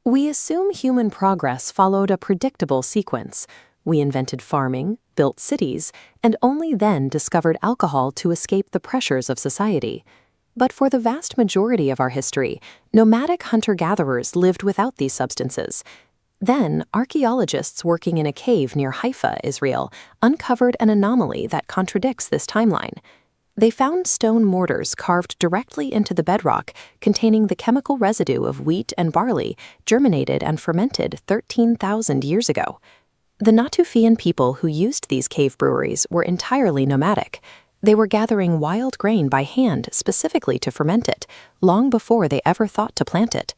We assume human progress followed a predictable sequence. We invented farming, built cities, and only then discovered alcohol to escape the pressures of society. But for the vast majority of our history, nomadic hunter-gatherers lived without these substances. Then, archaeologists working in a cave near Haifa, Israel, uncovered an anomaly that contradicts this timeline. They found stone mortars carved directly into the bedrock containing the chemical residue of wheat and barley germinated and fermented 13,000 years ago. The Natufian people who used these cave breweries were entirely nomadic. They were gathering wild grain by hand specifically to ferment it, long before they ever thought to plant it.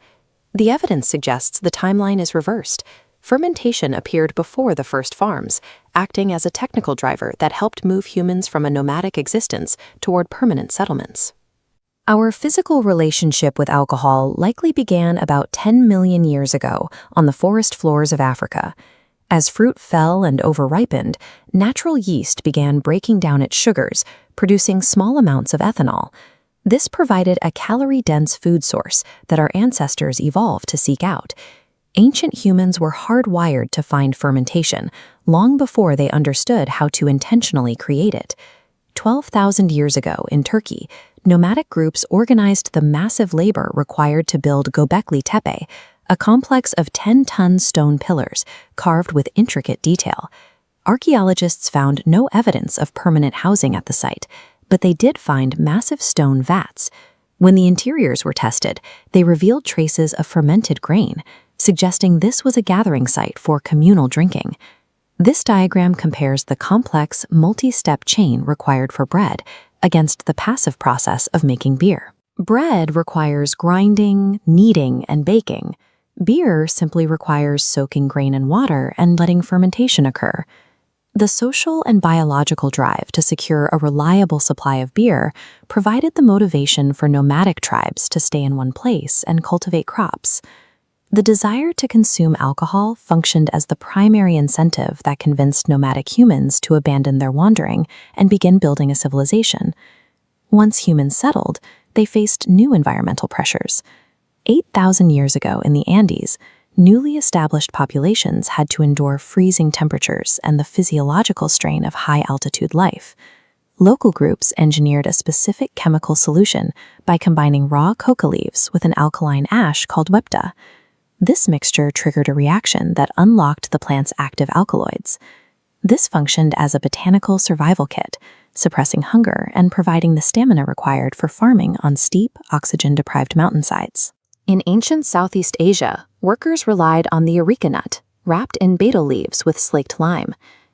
The evidence suggests the timeline is reversed. Fermentation appeared before the first farms, acting as a technical driver that helped move humans from a nomadic existence toward permanent settlements. Our physical relationship with alcohol likely began about 10 million years ago on the forest floors of Africa. As fruit fell and overripened, natural yeast began breaking down its sugars, producing small amounts of ethanol. This provided a calorie-dense food source that our ancestors evolved to seek out. Ancient humans were hardwired to find fermentation long before they understood how to intentionally create it. 12,000 years ago in Turkey, nomadic groups organized the massive labor required to build Göbekli Tepe, a complex of 10-ton stone pillars carved with intricate detail. Archaeologists found no evidence of permanent housing at the site, but they did find massive stone vats. When the interiors were tested, they revealed traces of fermented grain, suggesting this was a gathering site for communal drinking. This diagram compares the complex, multi-step chain required for bread against the passive process of making beer. Bread requires grinding, kneading, and baking. Beer simply requires soaking grain in water and letting fermentation occur. The social and biological drive to secure a reliable supply of beer provided the motivation for nomadic tribes to stay in one place and cultivate crops. The desire to consume alcohol functioned as the primary incentive that convinced nomadic humans to abandon their wandering and begin building a civilization. Once humans settled, they faced new environmental pressures. 8,000 years ago in the Andes, newly established populations had to endure freezing temperatures and the physiological strain of high-altitude life. Local groups engineered a specific chemical solution by combining raw coca leaves with an alkaline ash called wepta. This mixture triggered a reaction that unlocked the plant's active alkaloids. This functioned as a botanical survival kit, suppressing hunger and providing the stamina required for farming on steep, oxygen-deprived mountainsides. In ancient Southeast Asia, workers relied on the areca nut, wrapped in betel leaves with slaked lime.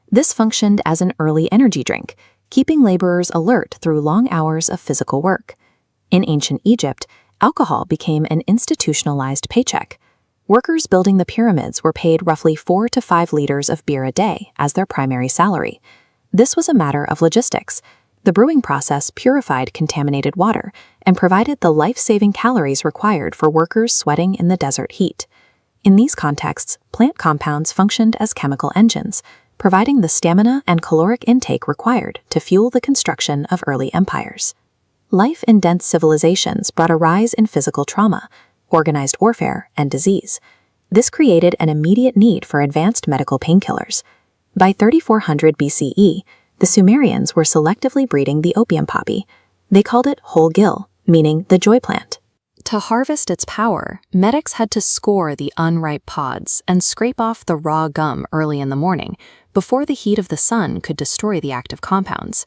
This functioned as an early energy drink, keeping laborers alert through long hours of physical work. In ancient Egypt, alcohol became an institutionalized paycheck. Workers building the pyramids were paid roughly 4 to 5 liters of beer a day as their primary salary. This was a matter of logistics. The brewing process purified contaminated water and provided the life-saving calories required for workers sweating in the desert heat. In these contexts, plant compounds functioned as chemical engines, providing the stamina and caloric intake required to fuel the construction of early empires. Life in dense civilizations brought a rise in physical trauma, organized warfare, and disease. This created an immediate need for advanced medical painkillers. By 3400 BCE, the Sumerians were selectively breeding the opium poppy. They called it whole gill, meaning the joy plant. To harvest its power, medics had to score the unripe pods and scrape off the raw gum early in the morning before the heat of the sun could destroy the active compounds.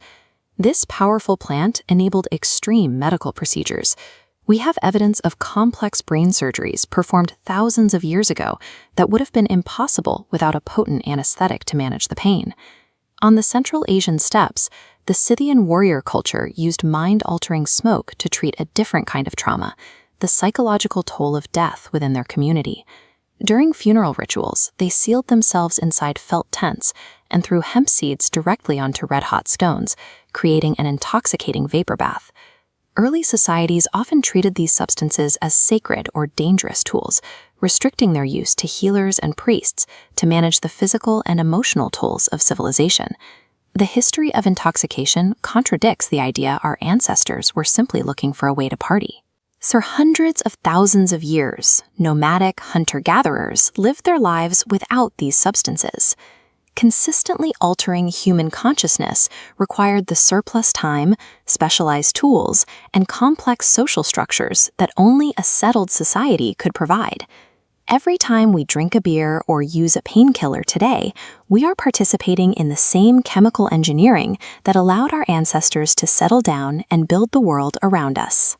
This powerful plant enabled extreme medical procedures. We have evidence of complex brain surgeries performed thousands of years ago that would have been impossible without a potent anesthetic to manage the pain. On the Central Asian steppes, the Scythian warrior culture used mind-altering smoke to treat a different kind of trauma, the psychological toll of death within their community. During funeral rituals, they sealed themselves inside felt tents and threw hemp seeds directly onto red-hot stones, creating an intoxicating vapor bath. Early societies often treated these substances as sacred or dangerous tools, restricting their use to healers and priests to manage the physical and emotional tolls of civilization. The history of intoxication contradicts the idea our ancestors were simply looking for a way to party. For hundreds of thousands of years, nomadic hunter-gatherers lived their lives without these substances. Consistently altering human consciousness required the surplus time, specialized tools, and complex social structures that only a settled society could provide. Every time we drink a beer or use a painkiller today, we are participating in the same chemical engineering that allowed our ancestors to settle down and build the world around us.